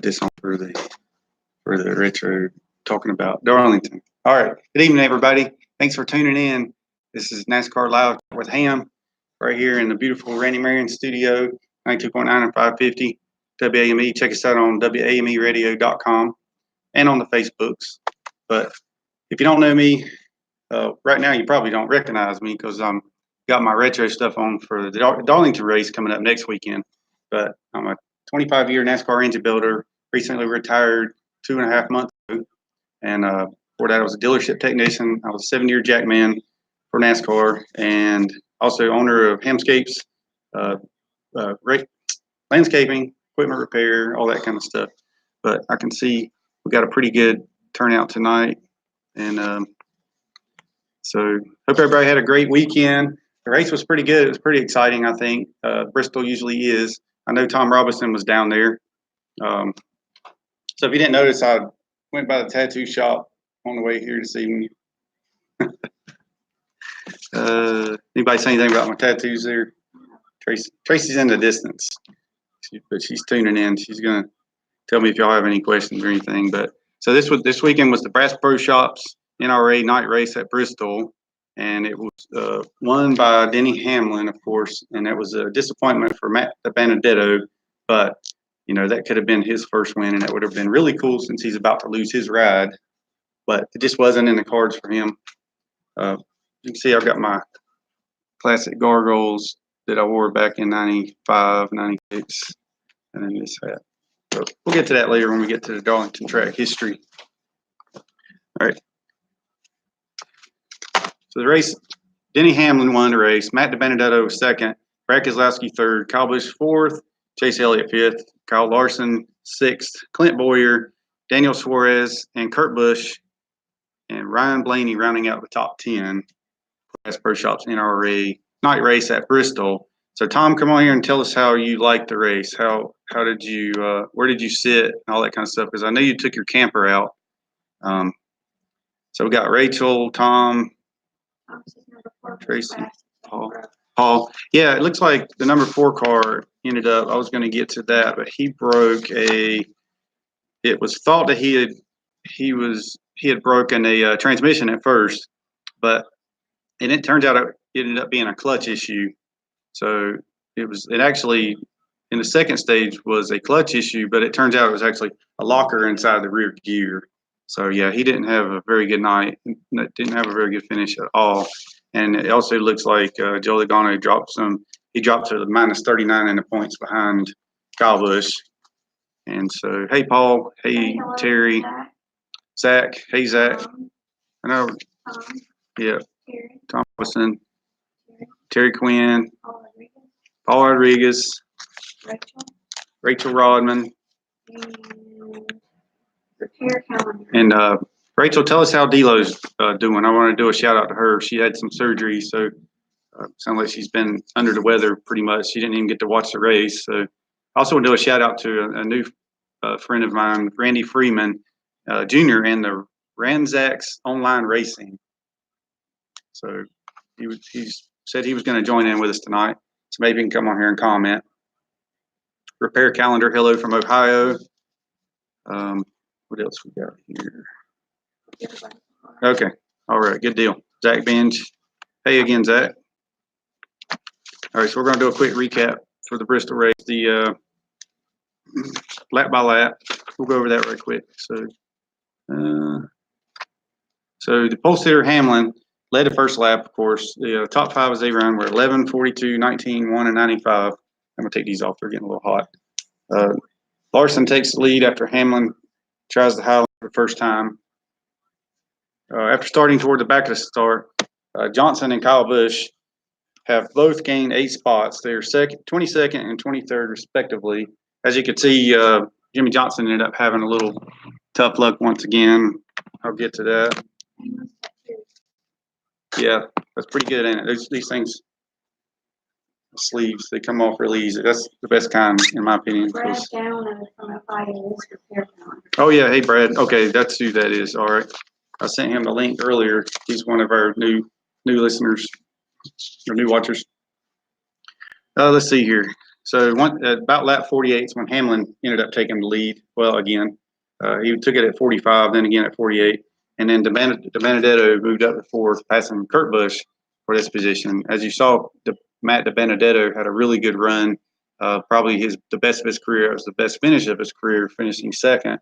this on for the retro, talking about Darlington. All right. Good evening, everybody. Thanks for tuning in. This is NASCAR Live with Hamm right here in the beautiful Randy Marion studio, 92.9 and 550 WAME. Check us out on WAMEradio.com and on the Facebooks. But if you don't know me, right now you probably don't recognize me because I'm got my retro stuff on for the Darlington race coming up next weekend. But I'm a 25-year NASCAR engine builder, recently retired 2.5 months ago. And before that, I was a dealership technician. I was a 7-year jackman for NASCAR and also owner of Hammscapes, landscaping, equipment repair, all that kind of stuff. But I can see we got a pretty good turnout tonight. And so hope everybody had a great weekend. The race was pretty good. It was pretty exciting, I think. Bristol usually is. I know Tom Robinson was down there. So if you didn't notice, I went by the tattoo shop on the way here this evening. Anybody say anything about my tattoos there? Tracy's in the distance, but she's tuning in. She's going to tell me if y'all have any questions or anything. But so this weekend was the Brass Pro Shops NRA night race at Bristol. And it was won by Denny Hamlin, of course, and that was a disappointment for Matt Benedetto. But, you know, that could have been his first win, and that would have been really cool since he's about to lose his ride. But it just wasn't in the cards for him. You can see I've got my classic gargoyles that I wore back in 95, 96, and then this hat. So we'll get to that later when we get to the Darlington track history. All right. So the race, Denny Hamlin won the race. Matt DiBenedetto was second. Brad Keselowski third. Kyle Busch fourth. Chase Elliott fifth. Kyle Larson sixth. Clint Boyer, Daniel Suarez, and Kurt Busch, and Ryan Blaney rounding out the top 10. Brass Pro Shops NRA night race at Bristol. So Tom, come on here and tell us how you liked the race. How did you where did you sit and all that kind of stuff? Because I know you took your camper out. So we got Rachel, Tom, Tracy, Paul. Yeah, it looks like the number 4 car ended up. I was going to get to that, but he broke a. It was thought that he had broken a transmission at first, and it turns out it ended up being a clutch issue. So it actually in the second stage was a clutch issue, but it turns out it was actually a locker inside the rear gear. So yeah, he didn't have a very good night. Didn't have a very good finish at all. And it also looks like Joe Logano dropped some. He dropped to the minus 39 in the points behind Kyle Busch. And so, hey Paul, hey Terry, Zach, hey Zach. I know. Yeah, Tom Wilson, Terry Quinn, Paul Rodriguez, Rachel Rodman, and Rachel, tell us how Delo's doing. I want to do a shout out to her. She had some surgery, so sounds like she's been under the weather pretty much. She didn't even get to watch the race. So I also want to do a shout out to a new friend of mine, Randy Freeman Jr. and the Ranzacs Online Racing. So he said he was going to join in with us tonight. So maybe he can come on here and comment. Repair Calendar, hello from Ohio. What else we got here? Okay. All right. Good deal. Zach Benj. Hey again, Zach. All right. So we're going to do a quick recap for the Bristol race. The lap by lap. We'll go over that right quick. So the pole sitter Hamlin led the first lap, of course. The top 5 as they run were 11, 42, 19, 1, and 95. I'm going to take these off. They're getting a little hot. Larson takes the lead after Hamlin tries the Highland for the first time. After starting toward the back of the start, Johnson and Kyle Busch have both gained 8 spots. They are 22nd and 23rd, respectively. As you can see, Jimmy Johnson ended up having a little tough luck once again. I'll get to that. Yeah, that's pretty good, ain't it? These things, sleeves, they come off really easy. That's the best kind, in my opinion. Brad Down is from FIA's repair calendar. Oh, yeah. Hey, Brad. Okay, that's who that is. All right. I sent him the link earlier. He's one of our new listeners or new watchers. Let's see here. So about lap 48 is when Hamlin ended up taking the lead. Well, again, he took it at 45, then again at 48, and then DiBenedetto moved up to fourth, passing Kurt Busch for this position. As you saw, Matt DiBenedetto had a really good run, probably the best of his career. It was the best finish of his career, finishing second.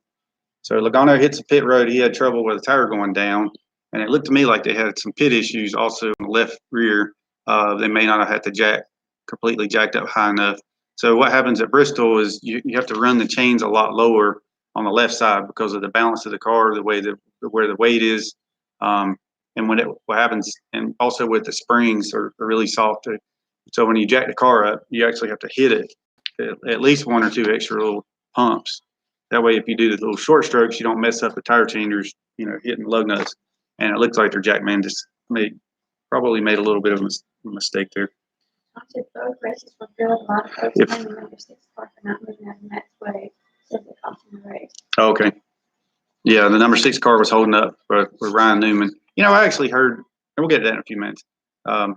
So Logano hits the pit road. He had trouble with the tire going down, and it looked to me like they had some pit issues also on the left rear. They may not have had the completely jacked up high enough. So what happens at Bristol is you have to run the chains a lot lower on the left side because of the balance of the car, where the weight is, and what happens, and also with the springs are really soft. So when you jack the car up, you actually have to hit it at least one or two extra little pumps. That way, if you do the little short strokes, you don't mess up the tire changers, hitting lug nuts. And it looks like their jack man just probably made a little bit of a mistake there. Both races were good. A lot of folks claim the number 6 car for not moving out of Matt's way, so they cost him the race. Okay. Yeah, the number 6 car was holding up for Ryan Newman. I actually heard, and we'll get to that in a few minutes. I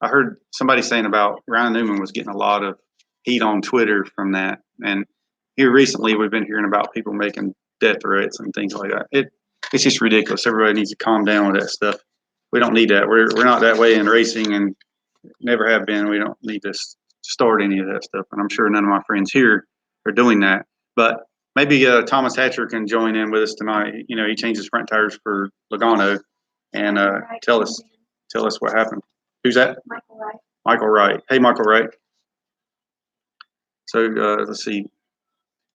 heard somebody saying about Ryan Newman was getting a lot of heat on Twitter from that. And here recently, we've been hearing about people making death threats and things like that. It's just ridiculous. Everybody needs to calm down with that stuff. We don't need that. We're not that way in racing, and never have been. We don't need to start any of that stuff. And I'm sure none of my friends here are doing that. But maybe Thomas Hatcher can join in with us tonight. He changed his front tires for Logano, and tell us what happened. Who's that? Michael Wright. Michael Wright. Hey, Michael Wright. So let's see.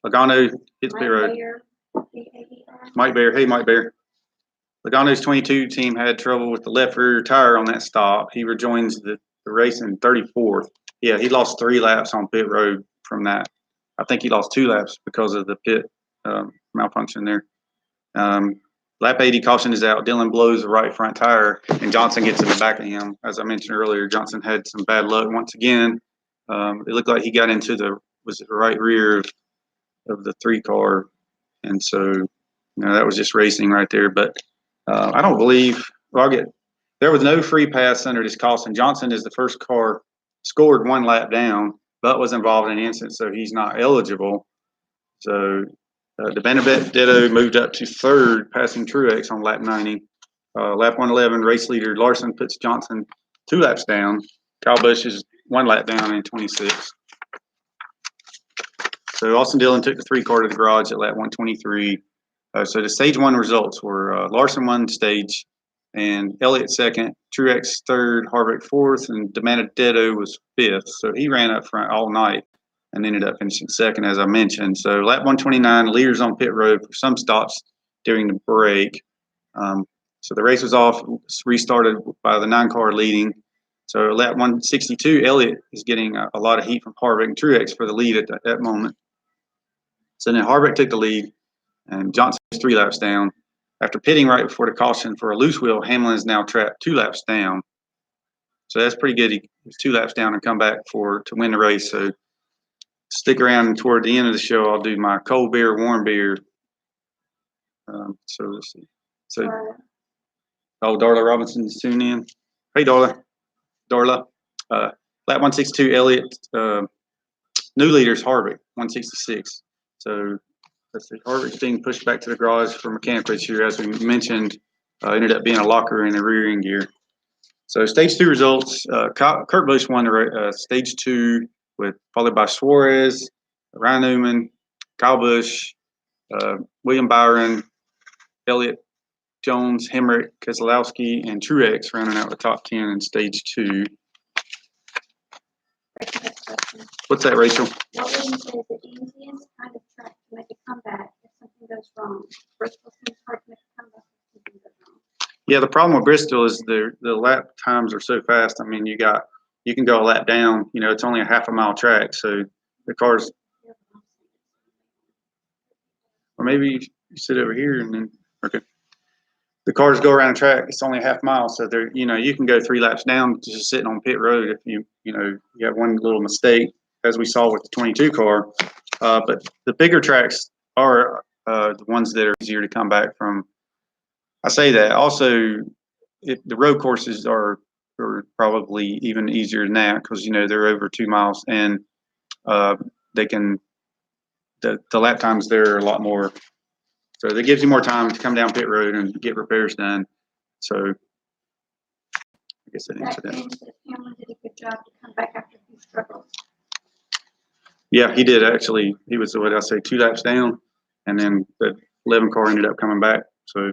Logano hits pit road. Mike Bear. Hey, Mike Bear. Logano's 22 team had trouble with the left rear tire on that stop. He rejoins the race in 34th. Yeah, he lost 3 laps on pit road from that. I think he lost 2 laps because of the pit malfunction there. Lap 80, caution is out. Dillon blows the right front tire, and Johnson gets in the back of him. As I mentioned earlier, Johnson had some bad luck once again. It looked like he got into the right rear of the 3 car, and so that was just racing right there. But I don't believe there was no free pass under this caution. Johnson is the first car scored 1 lap down, but was involved in an incident, so he's not eligible. So DiBenedetto moved up to 3rd, passing Truex on lap 90. Lap 111, race leader Larson puts Johnson 2 laps down. Kyle Busch is 1 lap down in 26. So Austin Dillon took the 3 car to the garage at lap 123. So the stage 1 results were Larson won stage, and Elliott 2nd, Truex 3rd, Harvick 4th, and DiBenedetto was 5th. So he ran up front all night and ended up finishing 2nd, as I mentioned. So lap 129, leaders on pit road for some stops during the break. So the race was off, restarted by the 9 car leading. So lap 162, Elliott is getting a lot of heat from Harvick and Truex for the lead at that moment. So then Harvick took the lead, and Johnson was 3 laps down. After pitting right before the caution for a loose wheel, Hamlin is now trapped 2 laps down. So that's pretty good. He was 2 laps down and come back to win the race. So stick around, and toward the end of the show, I'll do my cold beer, warm beer. So let's see. So, Darla Robinson's tuning in. Hey, Darla. Lap 162, Elliott. New leaders, Harvick, 166. So let's see. Harvick's being pushed back to the garage for mechanical issue, as we mentioned. Ended up being a locker in the rear end gear. So stage 2 results. Kurt Busch won stage 2 followed by Suarez, Ryan Newman, Kyle Busch, William Byron, Elliott, Jones, Hemrick, Keselowski, and Truex rounding out the top 10 in stage 2. What's that, Rachel? What would you say is the easiest kind of track to make a comeback if something goes wrong? Bristol seems hard to make a comeback if something goes wrong. Yeah, the problem with Bristol is the lap times are so fast. I mean, you can go a lap down. It's only a half a mile track, so the cars. Or maybe you sit over here and then okay. The cars go around the track. It's only a half mile, so you can go 3 laps down just sitting on pit road if you have one little mistake, as we saw with the 22 car. But the bigger tracks are the ones that are easier to come back from. I say that. Also, the road courses are probably even easier than that because they're over 2 miles, and they can, the lap times there are a lot more. So that gives you more time to come down pit road and get repairs done. So I guess that answered that. Hammond did a good job to come back after a few struggles. Yeah, he did actually. He was, what I say, 2 laps down, and then the 11 car ended up coming back. So,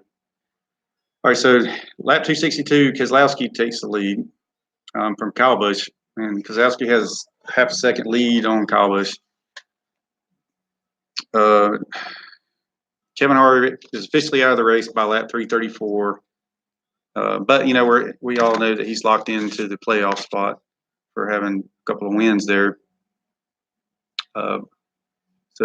all right, so lap 262, Keselowski takes the lead from Kyle Busch, and Keselowski has half a second lead on Kyle Busch. Kevin Harvick is officially out of the race by lap 334. But, you know, we all know that he's locked into the playoff spot for having a couple of wins there. So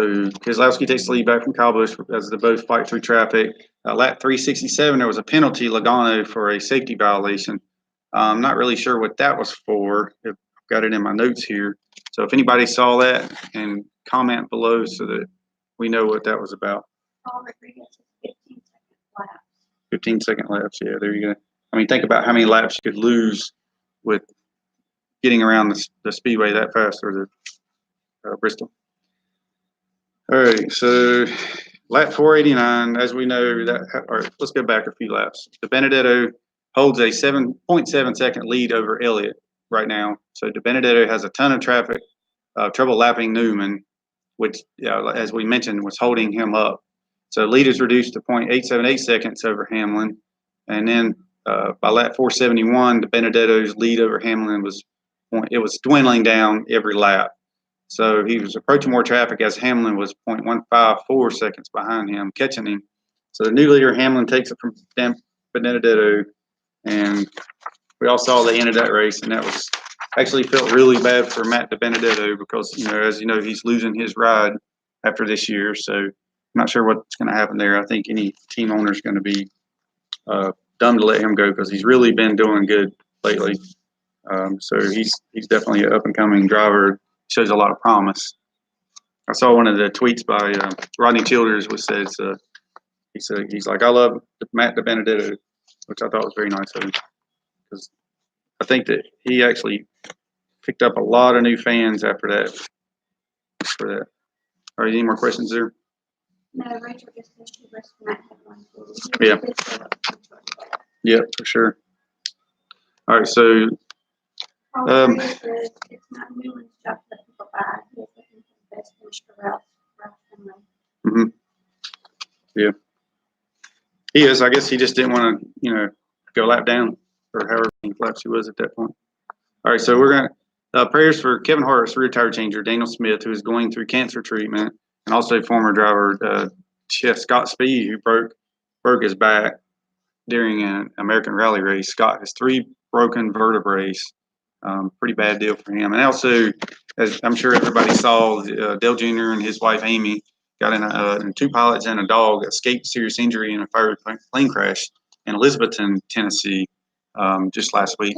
Keselowski takes the lead back from Kyle Busch as they both fight through traffic. Lap 367, there was a penalty, Logano, for a safety violation. I'm not really sure what that was for. I've got it in my notes here. So if anybody saw that, and comment below so that we know what that was about. Paul Rodriguez is 15-second laps. 15-second laps, yeah, there you go. I mean, think about how many laps you could lose with getting around the speedway that fast, or the Bristol. All right, so lap 489, as we know, all right, let's go back a few laps. De Benedetto holds a 7.7 second lead over Elliott right now. So De Benedetto has a ton of traffic, trouble lapping Newman, which, as we mentioned, was holding him up. So lead is reduced to 0.878 seconds over Hamlin. And then by lap 471, De Benedetto's lead over Hamlin was dwindling down every lap. So he was approaching more traffic as Hamlin was 0.154 seconds behind him, catching him. So the new leader, Hamlin, takes it from Benedetto, and we all saw the end of that race, and that was actually felt really bad for Matt De Benedetto because, you know, as you know, he's losing his ride after this year. So I'm not sure what's going to happen there. I think any team owner is going to be dumb to let him go because he's really been doing good lately. So he's definitely an up-and-coming driver. Shows a lot of promise. I saw one of the tweets by Rodney Childers, which says he's like, I love Matt De Benedetto, which I thought was very nice of him because I think that he actually picked up a lot of new fans after that. For that. All right, any more questions there? No, Rachel just said she wished Matt had one too. Yeah. Yeah, for sure. All right, so it's not Newman's job to let people buy. He is looking for the best finish for Ralph Finley. Mm-hmm. Yeah. He is. I guess he just didn't want to, you know, go lap down or however many laps he was at that point. All right, so we're going to prayers for Kevin Hart's rear tire changer, Daniel Smith, who is going through cancer treatment, and also former driver Scott Speed, who broke his back during an American Rally race. Scott has 3 broken vertebrae. Pretty bad deal for him. And also, as I'm sure everybody saw, Dale Jr. and his wife Amy got in 2 pilots and a dog escaped serious injury in a fiery plane crash in Elizabethton, Tennessee, just last week.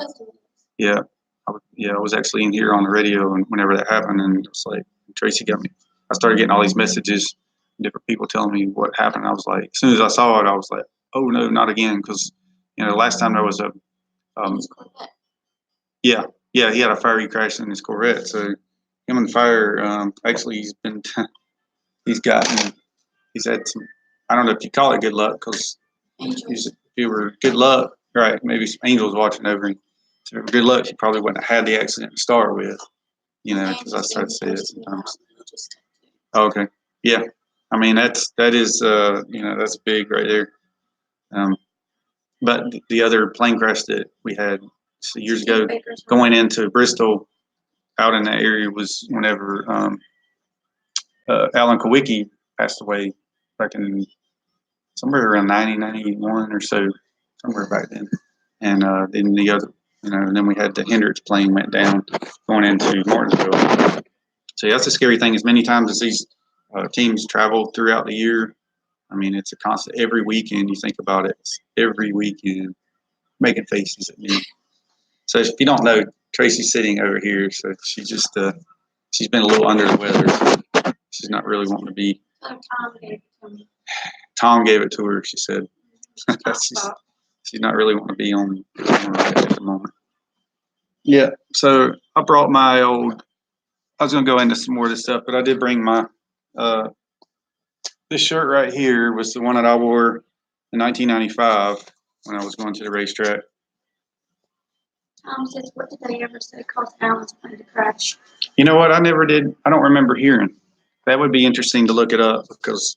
Yeah, I was actually in here on the radio and whenever that happened, and it's like Tracy got me. I started getting all these messages, different people telling me what happened. I was like, as soon as I saw it, I was like, oh no, not again, because you know, last time there was a yeah, he had a fiery crash in his Corvette. So him and fire, actually, he's had some. I don't know if you call it good luck because if you were good luck, right? Maybe some angels watching over him. So if it were good luck, he probably wouldn't have had the accident to start with. You know, because I start to say it sometimes. Oh, okay, yeah. I mean that is you know, that's big right there. But the other plane crash that we had years ago going into Bristol out in that area was whenever Alan Kowicki passed away back in somewhere around 1991 or so, somewhere back then. And then the other, you know, and then we had the Hendricks plane went down going into Martinsville. So yeah, that's the scary thing is many times as these teams travel throughout the year, I mean, it's a constant. Every weekend you think about it, it's every weekend making faces at me. So if you don't know, Tracy's sitting over here, so she just she's been a little under the weather. So she's not really wanting to be. Tom gave it to her. She said she's not really wanting to be on camera at the moment. Yeah. So I brought my old I was going to go into some more of this stuff, but I did bring my, this shirt right here was the one that I wore in 1995 when I was going to the racetrack. Tom says, what did they ever say caused Alan's plane to crash? You know what? I never did. I don't remember hearing. That would be interesting to look it up because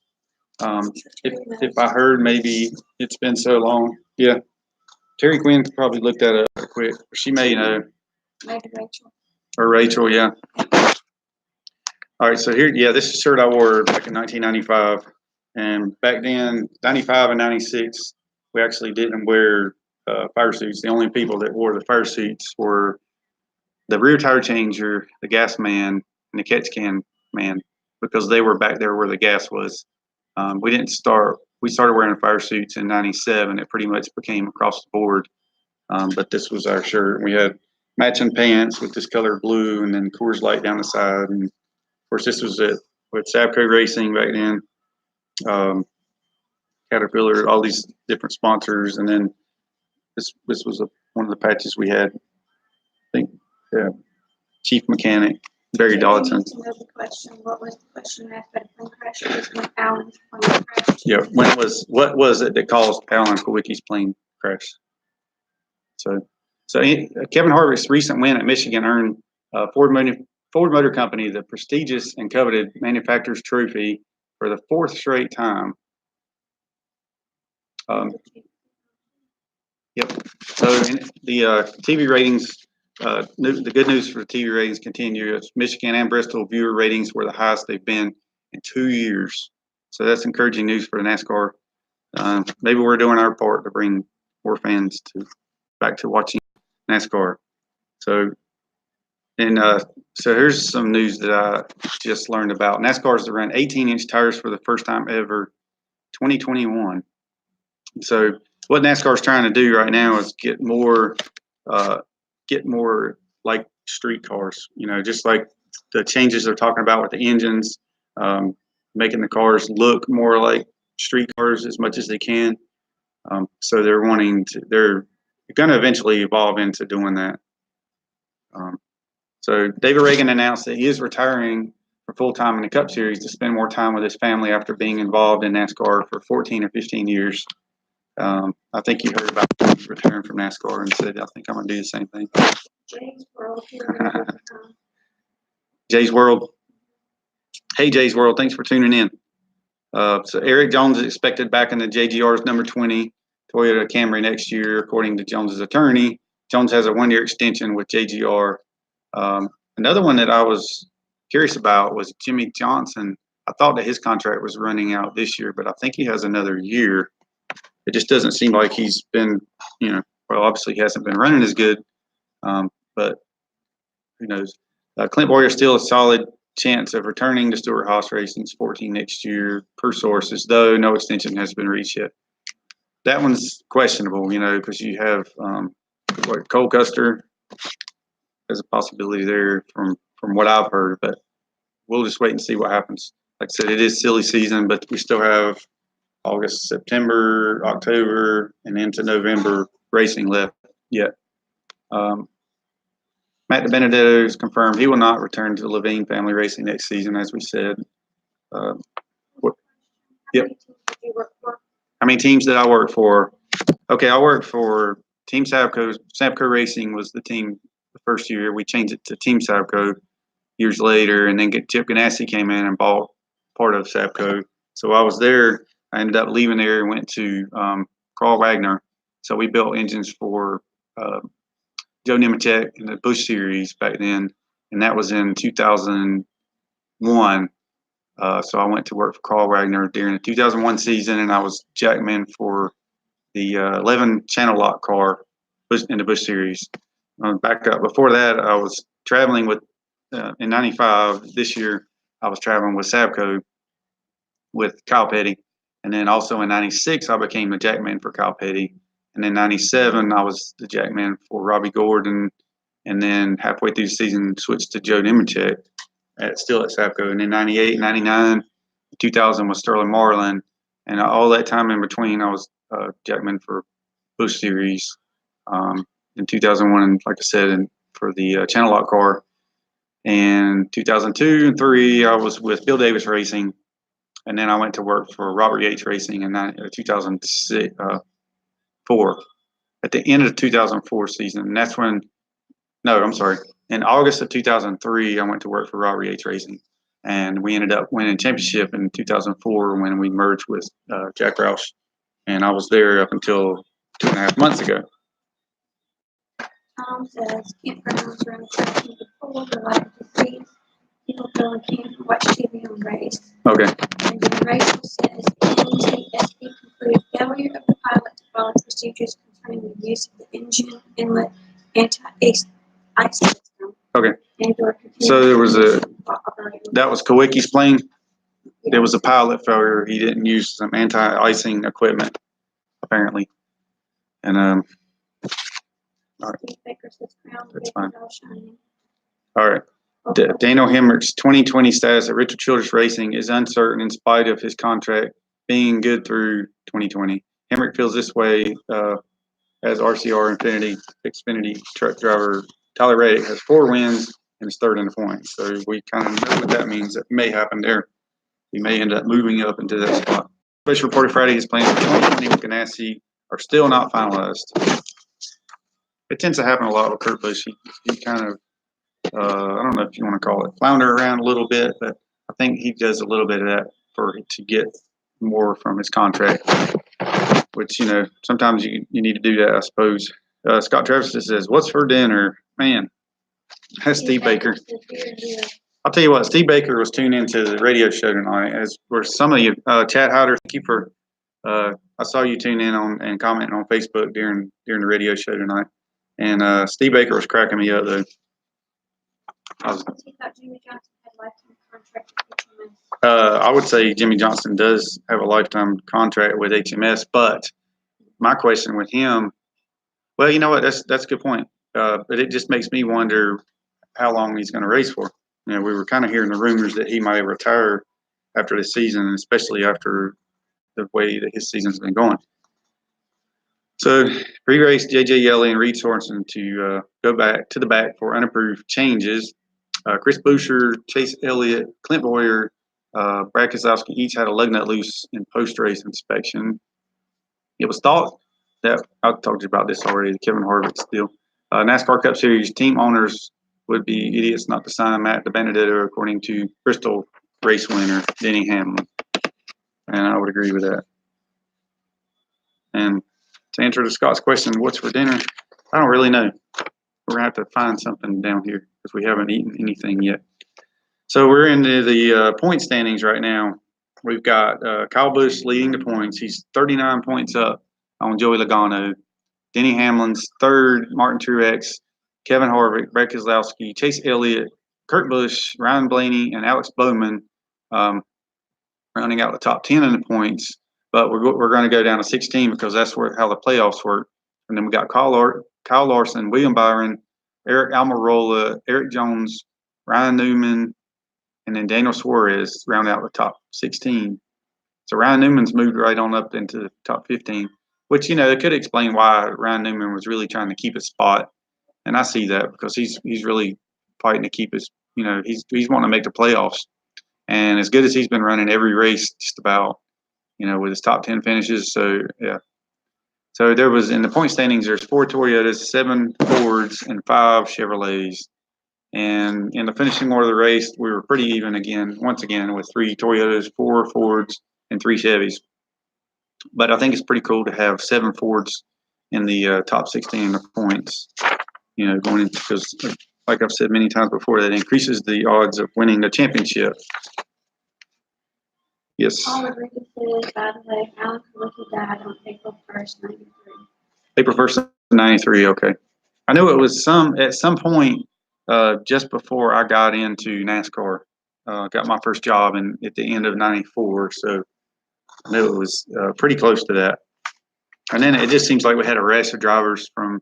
if I heard, maybe it's been so long. Yeah. Terry Quinn could probably look that up quick. She may know. Maybe Rachel. Or Rachel, yeah. All right, so here, yeah, this is a shirt I wore back in 1995. And back then, 95 and 96, we actually didn't wear fire suits. The only people that wore the fire suits were the rear tire changer, the gas man, and the catch can man, because they were back there where the gas was. We started wearing fire suits in 97. It pretty much became across the board. But this was our shirt. We had matching pants with this color blue and then Coors Light down the side. And of course, this was it with Savco Racing back then. Caterpillar, all these different sponsors, and then this was one of the patches we had. I think, yeah, chief mechanic Barry Dodson. What was the question asked about the plane crash? It was when Alan's plane crashed. Yeah, what was it that caused Alan Kowicki's plane crash? So Kevin Harvick's recent win at Michigan earned Ford Motor Company the prestigious and coveted Manufacturer's Trophy for the fourth straight time. Yep. So the TV ratings, the good news for the TV ratings continue. Michigan and Bristol viewer ratings were the highest they've been in 2 years. So that's encouraging news for the NASCAR. Maybe we're doing our part to bring more fans back to watching NASCAR. So here's some news that I just learned about. NASCAR is to run 18-inch tires for the first time ever, 2021. So what NASCAR is trying to do right now is get more like street cars. You know, just like the changes they're talking about with the engines, making the cars look more like street cars as much as they can. So they're going to eventually evolve into doing that. So David Reagan announced that he is retiring for full time in the Cup Series to spend more time with his family after being involved in NASCAR for 14 or 15 years. I think you heard about his return from NASCAR and said, I think I'm going to do the same thing. Jay's World. Jay's World. Hey, Jay's World. Thanks for tuning in. So Eric Jones is expected back in the JGR's number 20 Toyota Camry next year, according to Jones's attorney. Jones has a 1-year extension with JGR. Another one that I was curious about was Jimmy Johnson. I thought that his contract was running out this year, but I think he has another year. It just doesn't seem like he's been, well, obviously he hasn't been running as good, but who knows. Clint Boyer still a solid chance of returning to Stewart-Haas Racing's 14 next year per sources, though no extension has been reached yet. That one's questionable, because you have Cole Custer. There's a possibility there from what I've heard, but we'll just wait and see what happens. Like I said, it is silly season, but we still have August, September, October, and into November racing left yet. Matt DiBenedetto has confirmed he will not return to Levine Family Racing next season, as we said. Yep. How many teams did I work for? Okay, I worked for Team Savco. Savco Racing was the team the first year. We changed it to Team Savco years later, and then Chip Ganassi came in and bought part of Savco. So I was there. I ended up leaving there and went to Carl Wagner. So we built engines for Joe Nemechek in the Busch Series back then, and that was in 2001. So I went to work for Carl Wagner during the 2001 season, and I was jackman for the 11 channel lock car in the Busch Series. Back up. Before that, I was traveling with in '95. This year, I was traveling with Savco with Kyle Petty, and then also in '96, I became the jackman for Kyle Petty, and then '97, I was the jackman for Robbie Gordon, and then halfway through the season, switched to Joe Nemechek still at Savco, and then '98, '99, 2000 was Sterling Marlin, and all that time in between, I was jackman for Busch Series. In 2001, like I said, and for the channel lock car. And 2002 and 3, I was with Bill Davis Racing. And then I went to work for Robert Yates Racing in 2004. At the end of the 2004 season, and that's when, no, I'm sorry. In August of 2003, I went to work for Robert Yates Racing. And we ended up winning championship in 2004 when we merged with Jack Roush. And I was there up until 2.5 months ago. Tom says campgrounds around track and before the light decrease. People go and camp and watch TV on race. Okay. And then Rachel says NTSB concluded failure of the pilot to follow procedures concerning the use of the engine inlet anti-ice system. Okay. And/or So there was that was Kawicki's plane. Yeah. There was a pilot failure. He didn't use some anti-icing equipment, apparently. And all right. Steve Baker says crown That's fine. all shining. All right. Daniel Hemrick's 2020 status at Richard Childress Racing is uncertain in spite of his contract being good through 2020. Hemrick feels this way as RCR Xfinity truck driver Tyler Reddick has 4 wins and is third in the points. So we kind of know what that means. That may happen there. He may end up moving up into that spot. Special reported Friday his plans for 2020 with Ganassi are still not finalized. It tends to happen a lot with Kurt Busch. He kind of I don't know if you want to call it flounder around a little bit, but I think he does a little bit of that to get more from his contract, which, sometimes you need to do that, I suppose. Scott Travis says, "What's for dinner?" Man, that's Steve Baker. I'll tell you what, Steve Baker was tuned into the radio show tonight, as were some of you. Chad Hyder, thank you for, I saw you tune in on and commenting on Facebook during the radio show tonight. And Steve Baker was cracking me up, though. I would say Jimmy Johnson does have a lifetime contract with HMS, but my question with him, well, you know what, that's a good point. But it just makes me wonder how long he's going to race for. We were kind of hearing the rumors that he might retire after the season, especially after the way that his season's been going. So pre-race J.J. Yeley and Reed Sorensen to go back to the back for unapproved changes. Chris Buescher, Chase Elliott, Clint Boyer, Brad Keselowski each had a lug nut loose in post-race inspection. It was thought that, I talked to you about this already, Kevin Harvick's deal. NASCAR Cup Series team owners would be idiots not to sign Matt DiBenedetto, according to Bristol race winner Denny Hamlin. And I would agree with that. And to answer to Scott's question, what's for dinner? I don't really know. We're going to have to find something down here because we haven't eaten anything yet. So we're into the point standings right now. We've got Kyle Busch leading the points. He's 39 points up on Joey Logano. Denny Hamlin's third, Martin Truex, Kevin Harvick, Brad Keselowski, Chase Elliott, Kurt Busch, Ryan Blaney, and Alex Bowman rounding out the top 10 in the points. But we're going to go down to 16 because that's how the playoffs work. And then we got Kyle Larson, William Byron, Eric Almirola, Eric Jones, Ryan Newman, and then Daniel Suarez round out the top 16. So Ryan Newman's moved right on up into the top 15, which, it could explain why Ryan Newman was really trying to keep his spot. And I see that because he's really fighting to keep his, he's wanting to make the playoffs. And as good as he's been running every race, just about, with his top 10 finishes. So, yeah. So there was, in the point standings, there's 4 Toyotas, 7 Fords, and 5 Chevrolets. And in the finishing order of the race, we were pretty even once again, with 3 Toyotas, 4 Fords, and 3 Chevys. But I think it's pretty cool to have 7 Fords in the top 16 in the points, going into, because like I've said many times before, that increases the odds of winning the championship. Yes. All agreed says, by the way, Alan Kawicki died on April 1st, 93. April 1st, 93, okay. I knew it was at some point just before I got into NASCAR. Got my first job at the end of 94, so I knew it was pretty close to that. And then it just seems like we had a rash of drivers from,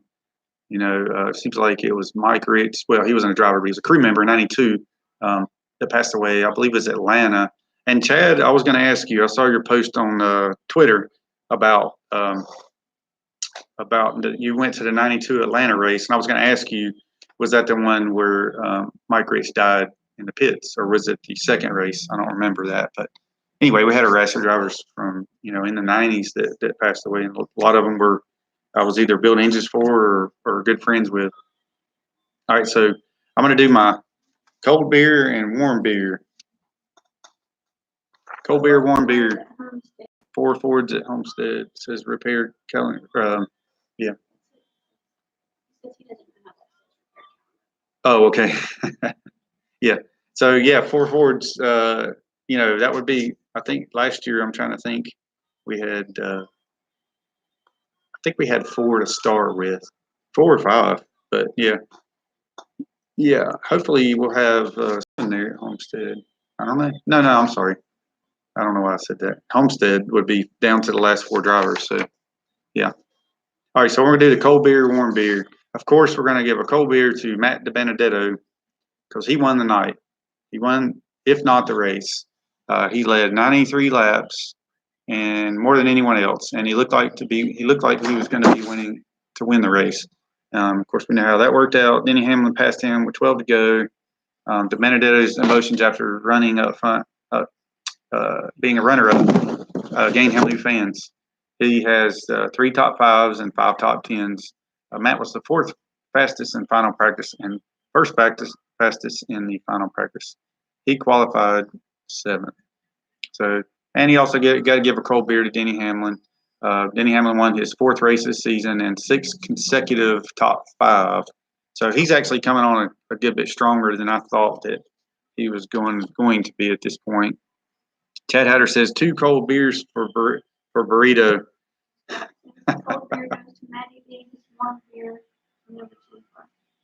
it seems like it was Mike Ritz. Well, he wasn't a driver, but he was a crew member in 92 that passed away. I believe it was Atlanta. And Chad, I was going to ask you, I saw your post on Twitter about you went to the 92 Atlanta race, and I was going to ask you, was that the one where Mike Rich died in the pits, or was it the second race? I don't remember that, but anyway, we had a race of drivers from in the '90s that passed away, and a lot of them were I was either building engines for or good friends with. All right, so I'm going to do my cold beer and warm beer. Cold beer, warm beer. 4 Fords at Homestead. Says repaired calendar. Yeah. Oh, okay. Yeah. So yeah, 4 Fords. That would be. I think last year. I'm trying to think. We had. I think we had 4 to start with, 4 or 5. But yeah. Yeah. Hopefully we'll have in there at Homestead. I don't know. No, I'm sorry. I don't know why I said that. Homestead would be down to the last 4 drivers. So yeah. All right. So we're gonna do the cold beer, warm beer. Of course, we're gonna give a cold beer to Matt DiBenedetto because he won the night. He won, if not the race. He led 93 laps and more than anyone else. And he looked like he was going to be winning to win the race. Of course, we know how that worked out. Denny Hamlin passed him with 12 to go. DiBenedetto's emotions after running up front, being a runner-up, gained him new fans. He has 3 top 5s and 5 top 10s. Matt was the 4th fastest in final practice and first fastest in the final practice. He qualified 7th. So, and he also got to give a cold beer to Denny Hamlin. Denny Hamlin won his 4th race this season and 6 consecutive top 5. So he's actually coming on a good bit stronger than I thought that he was going to be at this point. Ted Hatter says 2 cold beers for Burrito.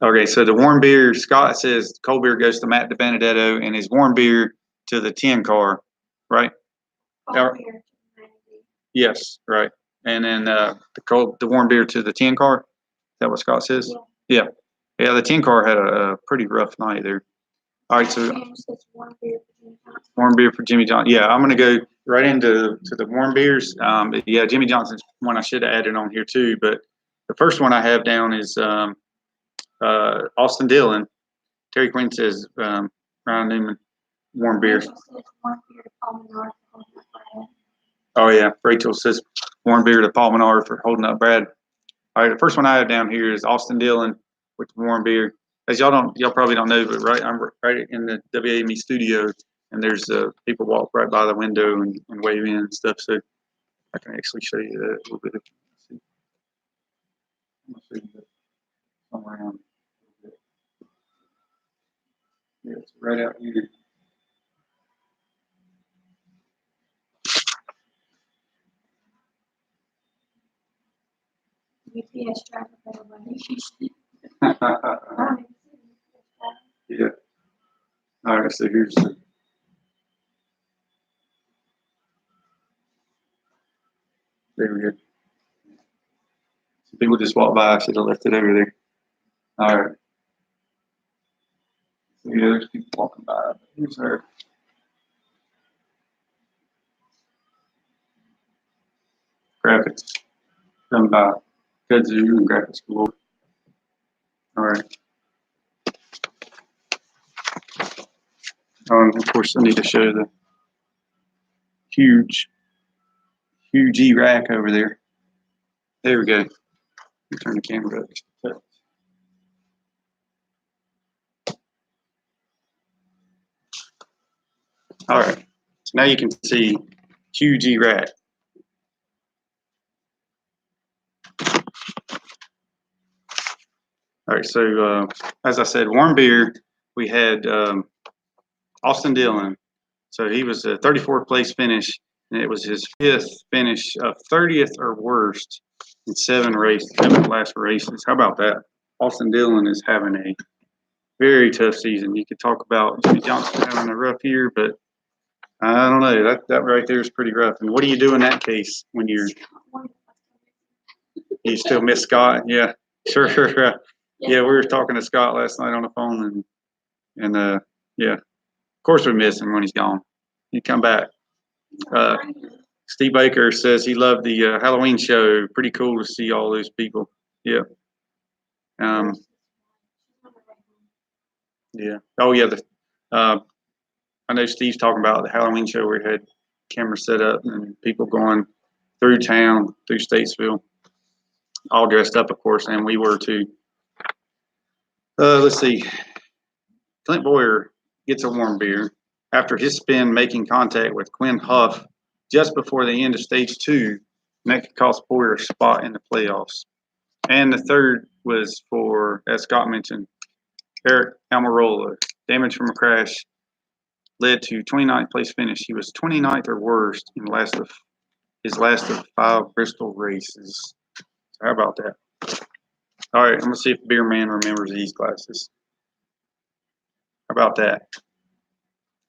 Okay, so the warm beer, Scott says cold beer goes to Matt DiBenedetto and his warm beer to the 10 car, right? Yes, right. And then the warm beer to the 10 car. Is that what Scott says? Yeah. Yeah, the 10 car had a pretty rough night there. All right, so warm beer for Jimmy Johnson. Yeah, I'm going to go right into the warm beers. Yeah, Jimmy Johnson's one I should have added on here too, but the first one I have down is Austin Dillon. Terry Quinn says Ryan Newman warm beer. Oh yeah, Rachel says warm beer to Paul Menard for holding up Brad. All right, the first one I have down here is Austin Dillon with warm beer. As y'all probably don't know, but I'm right in the WAME studio, and there's people walk right by the window and wave in and stuff. So I can actually show you that a little bit. Somewhere around. Yeah, it's right out here. UPS driver better run. Yeah. All right, so here's there we go. So people just walk by, I should have left it over there. All right. So yeah, there's people walking by. Here's her. Graphics. Done by Kudzu and Graphics Galore. All right. And of course, I need to show the huge E-rack over there. There we go. Turn the camera up. All right. So now you can see huge E-rack. All right. So as I said, warm beer. We had Austin Dillon. So he was a 34th place finish, and it was his 5th finish of 30th or worst in 7 last races. How about that? Austin Dillon is having a very tough season. You could talk about Jimmy Johnson having a rough year, but I don't know. That right there is pretty rough. And what do you do in that case when you still miss Scott? Yeah, sure. Yeah, we were talking to Scott last night on the phone, and yeah, of course we miss him when he's gone. He come back. Steve Baker says he loved the Halloween show. Pretty cool to see all those people. Yeah. Yeah. Oh yeah. I know Steve's talking about the Halloween show where he had cameras set up and people going through town, through Statesville, all dressed up, of course, and we were too. Let's see. Clint Boyer gets a warm beer after his spin making contact with Quinn Huff just before the end of stage two, and that could cost Boyer a spot in the playoffs. And the third was for, as Scott mentioned, Eric Almirola. Damage from a crash led to 29th place finish. He was 29th or worst in his last of 5 Bristol races. So how about that? All right, I'm gonna see if Beer Man remembers these glasses. How about that?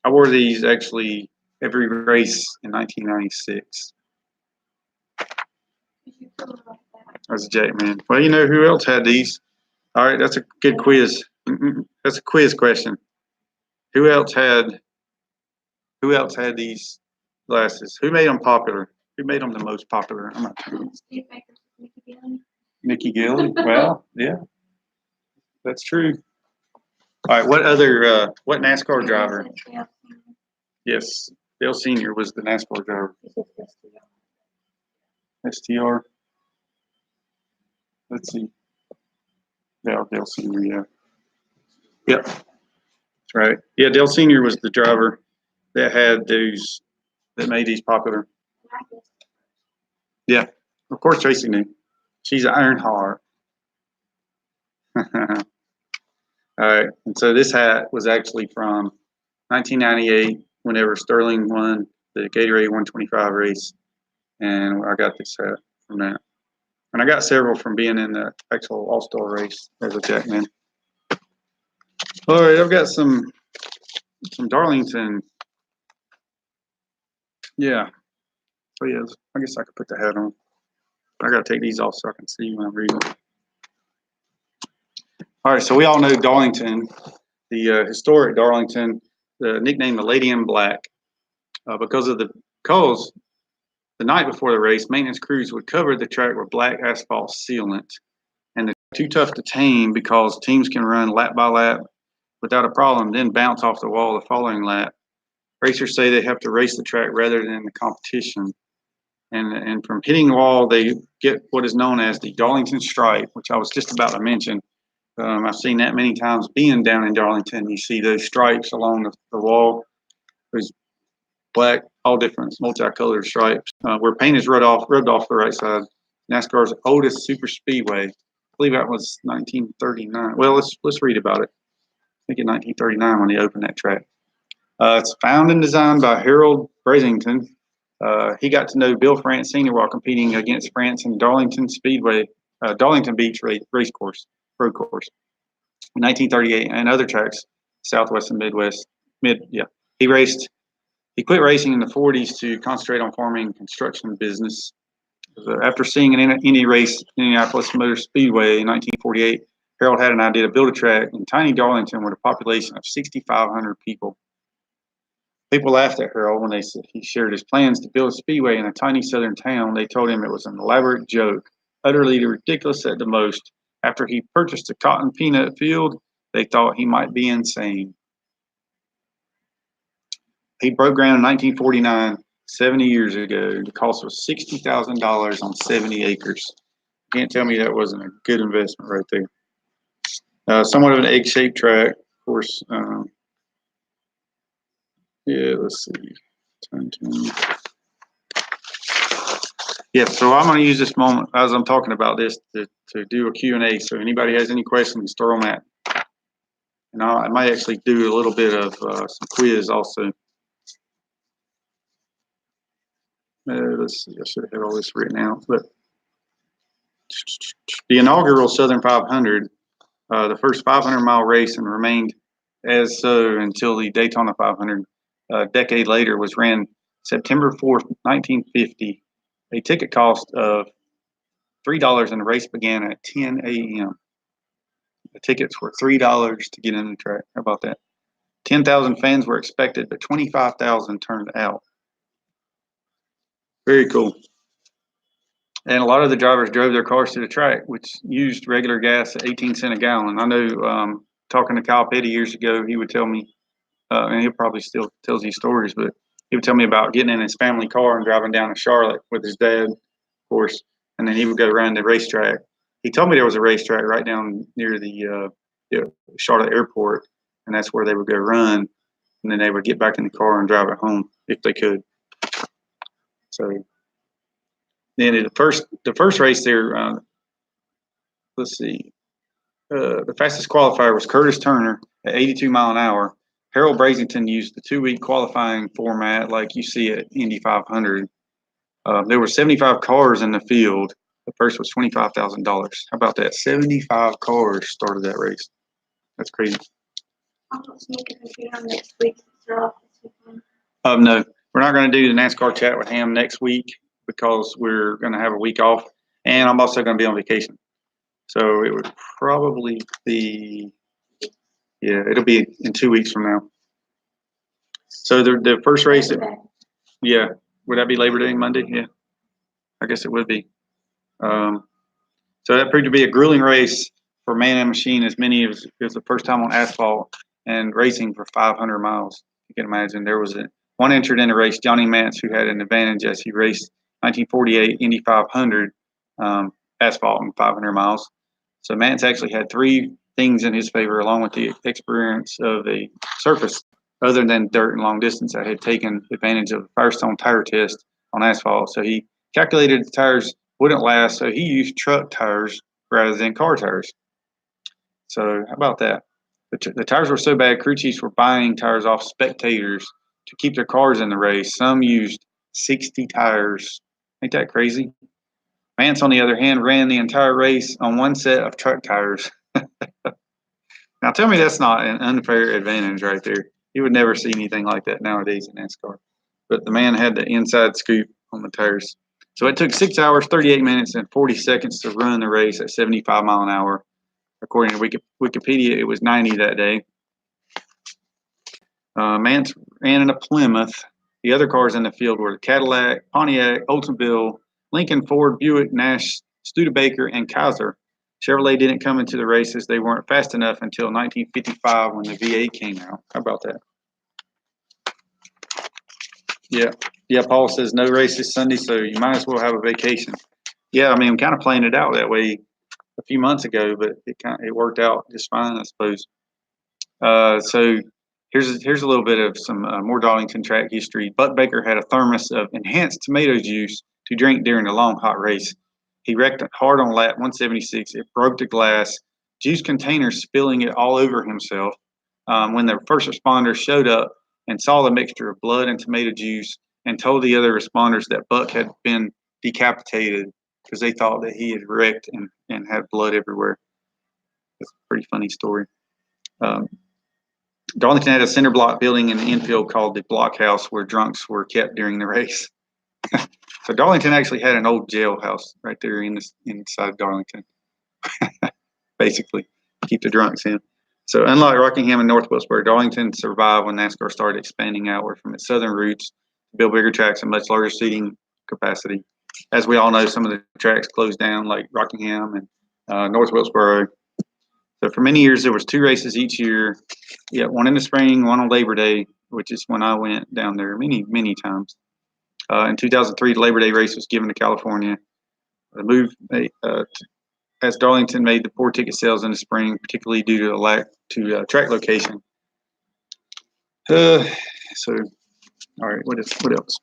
I wore these actually every race in 1996. That's a Jackman. Well, you know who else had these? All right, that's a good quiz. That's a quiz question. Who else had these glasses? Who made them popular? Who made them the most popular? I'm not sure. Mickey Gilly. Well, yeah, that's true. All right, what NASCAR driver? Yes, Dale Sr. was the NASCAR driver. STR. Let's see. Dale Sr. Yeah. Yep. That's right. Yeah, Dale Sr. was the driver that made these popular. Yeah. Of course, Tracy knew. She's an iron heart. All right. And so this hat was actually from 1998, whenever Sterling won the Gatorade 125 race. And I got this hat from that. And I got several from being in the actual All-Star race as a Jackman. All right, I've got some Darlington. Yeah. So yeah, I guess I could put the hat on. I got to take these off so I can see when I'm reading. All right, so we all know Darlington, the historic Darlington, the nickname the Lady in Black, because the night before the race, maintenance crews would cover the track with black asphalt sealant, and they're too tough to tame because teams can run lap by lap without a problem, then bounce off the wall the following lap. Racers say they have to race the track rather than the competition. And from hitting the wall, they get what is known as the Darlington stripe, which I was just about to mention. I've seen that many times being down in Darlington. You see those stripes along the wall, those black, all different multicolored stripes. Where paint is rubbed off the right side. NASCAR's oldest super speedway. I believe that was 1939. Well, let's read about it. I think in 1939 when they opened that track. It's found and designed by Harold Brasington. He got to know Bill France Sr. while competing against France in Darlington Beach road course, in 1938, and other tracks, Southwest and Midwest. He quit racing in the 40s to concentrate on farming and construction business. After seeing an Indy race in Indianapolis Motor Speedway in 1948, Harold had an idea to build a track in tiny Darlington with a population of 6,500 people. People laughed at Harold when he shared his plans to build a speedway in a tiny southern town. They told him it was an elaborate joke, utterly ridiculous at the most. After he purchased a cotton peanut field, they thought he might be insane. He broke ground in 1949, 70 years ago. The cost was $60,000 on 70 acres. You can't tell me that wasn't a good investment right there. Somewhat of an egg-shaped track, of course. Yeah, let's see. Yeah, so I'm going to use this moment as I'm talking about this to do a Q&A. So anybody has any questions, throw them at. And I might actually do a little bit of some quiz also. Let's see, I should have had all this written out. But the inaugural Southern 500, the first 500-mile race, and remained as so until the Daytona 500, a decade later, was ran September 4th, 1950. A ticket cost of $3 and the race began at 10 a.m. The tickets were $3 to get in the track. How about that? 10,000 fans were expected, but 25,000 turned out. Very cool. And a lot of the drivers drove their cars to the track, which used regular gas at 18 cents a gallon. I know talking to Kyle Petty years ago, he would tell me, and he probably still tells these stories, but he would tell me about getting in his family car and driving down to Charlotte with his dad, of course, and then he would go around the racetrack. He told me there was a racetrack right down near the Charlotte airport, and that's where they would go run, and then they would get back in the car and drive it home if they could. So then the first race there, let's see, the fastest qualifier was Curtis Turner at 82 mile an hour. Harold Brasington used the 2-week qualifying format like you see at Indy 500. There were 75 cars in the field. The first was $25,000. How about that? 75 cars started that race. That's crazy. No, we're not going to do the NASCAR chat with Hamm next week because we're going to have a week off, and I'm also going to be on vacation. So it would probably be, yeah, it'll be in 2 weeks from now. So the first race, yeah, would that be Labor Day Monday? Yeah, I guess it would be. So that proved to be a grueling race for man and machine, as many as it was the first time on asphalt and racing for 500 miles. You can imagine there was one entered in the race, Johnny Mance, who had an advantage as he raced 1948 Indy 500 asphalt in 500 miles. So Mance actually had 3 things in his favor, along with the experience of a surface other than dirt and long distance that had taken advantage of the Firestone tire test on asphalt. So he calculated the tires wouldn't last, so he used truck tires rather than car tires. So how about that? The tires were so bad, crew chiefs were buying tires off spectators to keep their cars in the race. Some used 60 tires. Ain't that crazy? Mance, on the other hand, ran the entire race on one set of truck tires. Now tell me that's not an unfair advantage right there. You would never see anything like that nowadays in NASCAR. But the man had the inside scoop on the tires. So it took 6 hours, 38 minutes, and 40 seconds to run the race at 75 mile an hour. According to Wikipedia, it was 90 that day. Mance ran in a Plymouth. The other cars in the field were the Cadillac, Pontiac, Oldsmobile, Lincoln, Ford, Buick, Nash, Studebaker, and Kaiser. Chevrolet didn't come into the races. They weren't fast enough until 1955 when the V8 came out. How about that? Yeah. Paul says no races Sunday, so you might as well have a vacation. Yeah, I mean, I'm kind of playing it out that way a few months ago, but it worked out just fine, I suppose. So here's a little bit of some more Darlington track history. Buck Baker had a thermos of enhanced tomato juice to drink during the long hot race. He wrecked hard on lap 176. It broke the glass, juice container spilling it all over himself. When the first responders showed up and saw the mixture of blood and tomato juice and told the other responders that Buck had been decapitated because they thought that he had wrecked and had blood everywhere. That's a pretty funny story. Darlington had a cinder block building in the infield called the Block House where drunks were kept during the race. So Darlington actually had an old jailhouse right there inside Darlington, basically, keep the drunks in. So unlike Rockingham and North Wilkesboro, Darlington survived when NASCAR started expanding outward from its southern roots to build bigger tracks and much larger seating capacity. As we all know, some of the tracks closed down, like Rockingham and North Wilkesboro. So for many years, there was 2 races each year. Yeah, one in the spring, one on Labor Day, which is when I went down there many times. In 2003, the Labor Day race was given to California. The move, as Darlington made the poor ticket sales in the spring, particularly due to a lack to track location. All right, what else?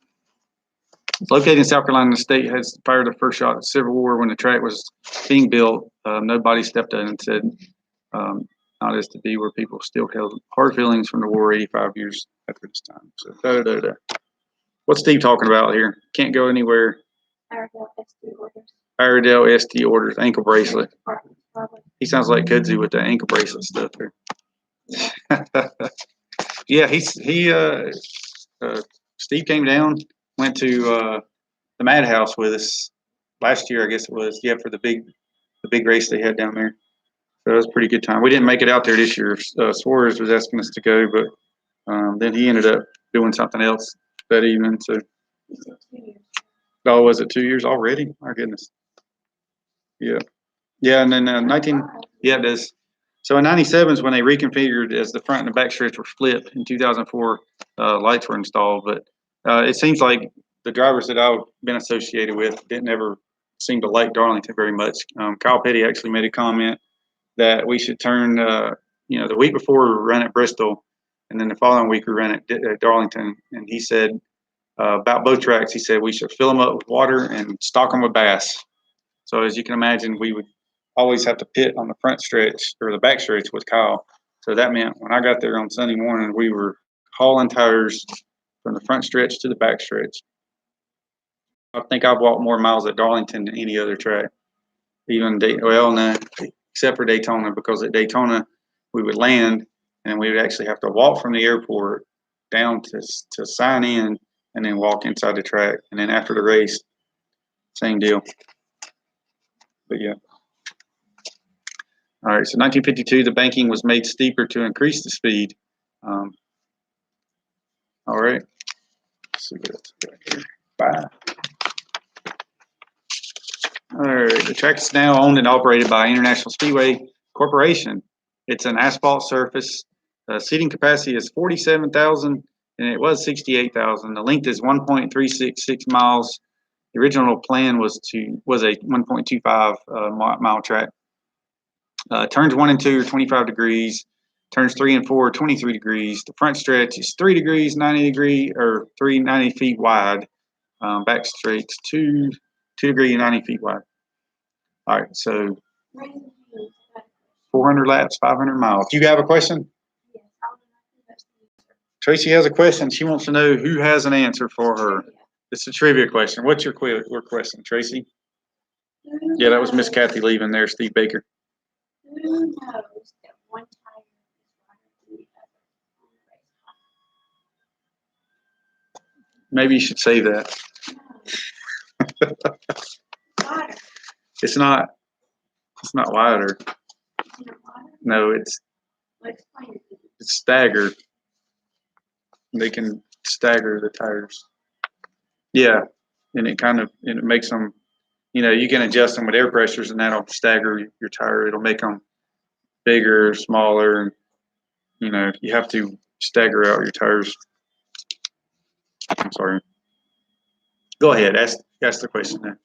Located in South Carolina, the state has fired the first shot at the Civil War. When the track was being built, nobody stepped up and said, not as to be, where people still held hard feelings from the war 85 years after this time. So, What's Steve talking about here? Can't go anywhere. Iredell ST orders ankle bracelet. He sounds like Kudzu with the ankle bracelet stuff there. Yeah, Steve came down, went to the Madhouse with us last year, I guess it was. Yeah, for the big race they had down there. So it was a pretty good time. We didn't make it out there this year. Suarez was asking us to go, but then he ended up doing something else that evening. So, was it 2 years already? My goodness. Yeah, and then 19. Yeah, it is. So in 97 is when they reconfigured as the front and the back stretch were split. In 2004, lights were installed. But it seems like the drivers that I've been associated with didn't ever seem to like Darlington very much. Kyle Petty actually made a comment that we should turn, the week before we ran at Bristol, and then the following week we ran at Darlington. And he said about both tracks, he said we should fill them up with water and stock them with bass. So as you can imagine, we would always have to pit on the front stretch or the back stretch with Kyle. So that meant when I got there on Sunday morning, we were hauling tires from the front stretch to the back stretch. I think I've walked more miles at Darlington than any other track. Even no, except for Daytona, because at Daytona we would land and we would actually have to walk from the airport down to sign in and then walk inside the track. And then after the race, same deal. But yeah. All right, so 1952, the banking was made steeper to increase the speed. All right, let's see what else we got here. Bye. All right, the track is now owned and operated by International Speedway Corporation. It's an asphalt surface. Seating capacity is 47,000, and it was 68,000. The length is 1.366 miles. The original plan was a 1.25 mile track. Turns 1 and 2 are 25 degrees. Turns 3 and 4 are 23 degrees. The front stretch is 3 degrees, 90 feet wide. Back stretch 2 degree, 90 feet wide. All right, so 400 laps, 500 miles. Do you have a question? Tracy has a question. She wants to know who has an answer for her. It's a trivia question. What's your question, Tracy? Yeah, that was Miss Kathy leaving there, Steve Baker. Who knows that one tire is wider than the other? Maybe you should say that. Wider. It's not wider. No, it's staggered. They can stagger the tires. Yeah, and it makes them, you can adjust them with air pressures and that'll stagger your tire. It'll make them bigger, smaller, and you have to stagger out your tires. I'm sorry. Go ahead, ask the question then.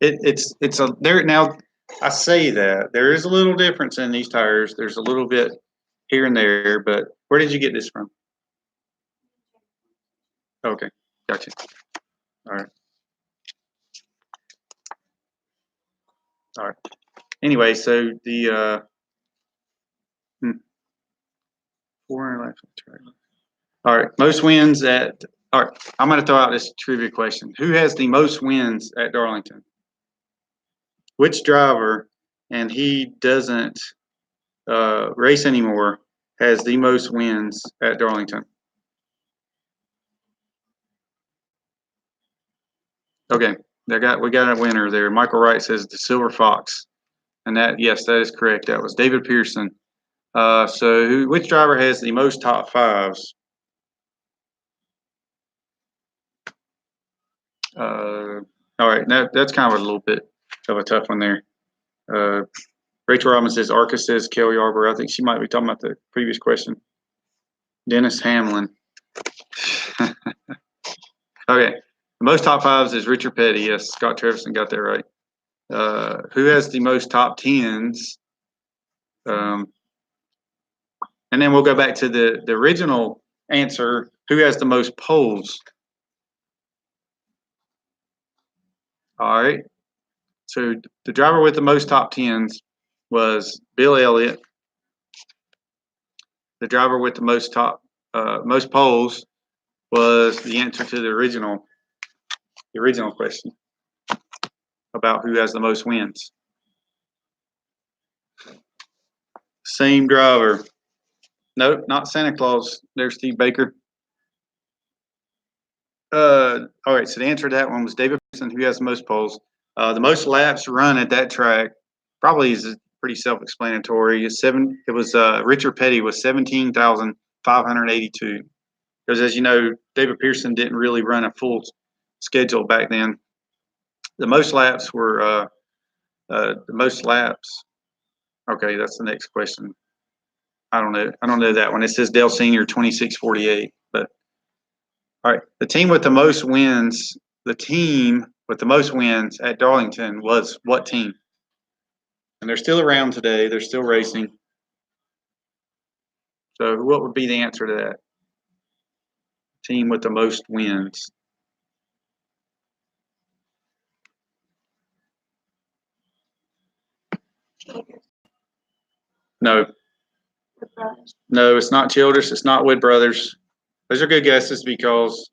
It's there now. I say that there is a little difference in these tires. There's a little bit here and there, but where did you get this from? Okay, gotcha. All right. All right. Anyway, so the 400 laps. All right, most wins at. All right, I'm going to throw out this trivia question: who has the most wins at Darlington? Which driver, and he doesn't race anymore, has the most wins at Darlington? Okay, we got a winner there. Michael Wright says the Silver Fox, and that is correct. That was David Pearson. So which driver has the most top fives? All right, that's kind of a little bit of a tough one there. Rachel Robbins says Arca says Kelly Arbor. I think she might be talking about the previous question. Dennis Hamlin. Okay, the most top fives is Richard Petty. Yes, Scott Trevison got that right. Who has the most top tens? And then we'll go back to the original answer. Who has the most poles? All right. So the driver with the most top tens was Bill Elliott. The driver with the most poles was the answer to the original question about who has the most wins. Same driver. Nope, not Santa Claus. There's Steve Baker. All right, so the answer to that one was David Pearson, who has the most poles. The most laps run at that track probably is pretty self-explanatory. It was Richard Petty was 17,582. Because as you know, David Pearson didn't really run a full schedule back then. The most laps were Okay, that's the next question. I don't know. I don't know that one. It says Dale Senior 2648. But all right, the team with the most wins. The team with the most wins at Darlington was what team? And they're still around today. They're still racing. So what would be the answer to that? Team with the most wins. No. No, it's not Childress. It's not Wood Brothers. Those are good guesses because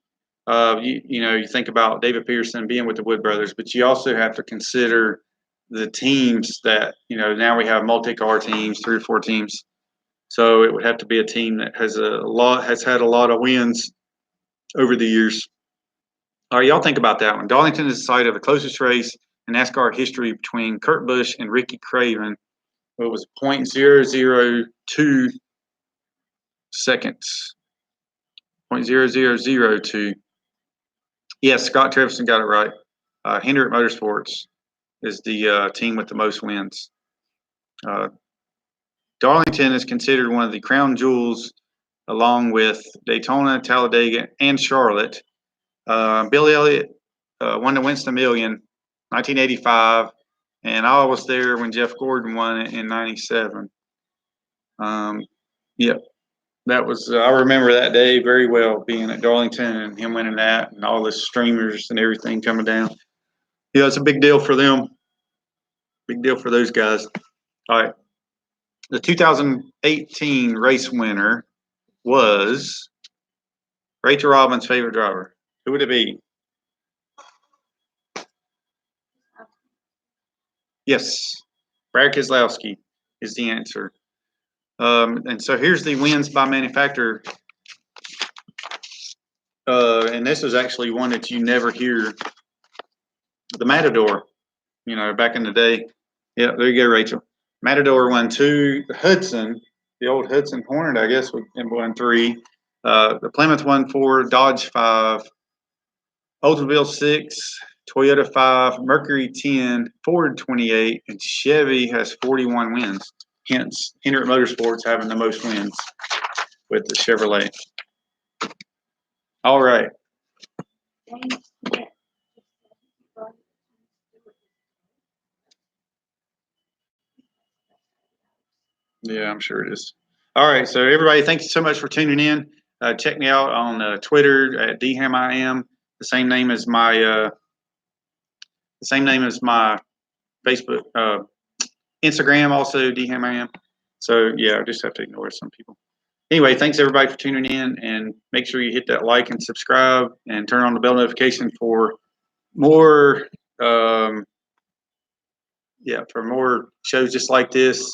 you think about David Pearson being with the Wood Brothers, but you also have to consider the teams that now we have multi-car teams, 3 or 4 teams. So it would have to be a team that has had a lot of wins over the years. All right, y'all think about that one. Darlington is the site of the closest race in NASCAR history between Kurt Busch and Ricky Craven. It was 0.002 seconds. 0.0002. Yes, Scott Trevison got it right. Hendrick Motorsports is the team with the most wins. Darlington is considered one of the crown jewels, along with Daytona, Talladega, and Charlotte. Billy Elliott won the Winston Million, 1985, and I was there when Jeff Gordon won it in '97. Yep. That was I remember that day very well, being at Darlington and him winning that, and all the streamers and everything coming down. Yeah, it's a big deal for them. Big deal for those guys. All right. The 2018 race winner was Rachel Robbins' favorite driver. Who would it be? Yes, Brad Keselowski is the answer. And so here's the wins by manufacturer. And this is actually one that you never hear. The Matador, back in the day. Yeah, there you go, Rachel. Matador won 2. The Hudson, the old Hudson Hornet, I guess, won 3. The Plymouth won 4. Dodge 5. Oldsmobile 6. Toyota 5. Mercury 10. Ford 28. And Chevy has 41 wins. Hence, Hendrick Motorsports having the most wins with the Chevrolet. All right. Yeah, I'm sure it is. All right, so everybody, thank you so much for tuning in. Check me out on Twitter at DHammIam, the same name as my Facebook, Instagram, also DHammIam. So yeah, I just have to ignore some people. Anyway, thanks everybody for tuning in, and make sure you hit that like and subscribe, and turn on the bell notification for more. For more shows just like this.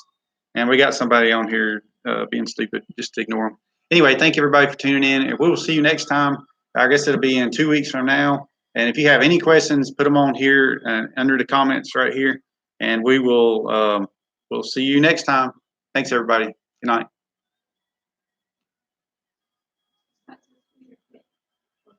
And we got somebody on here being stupid. Just ignore them. Anyway, thank you everybody for tuning in, and we will see you next time. I guess it'll be in 2 weeks from now. And if you have any questions, put them on here under the comments right here, and we will we'll see you next time. Thanks everybody. Good night.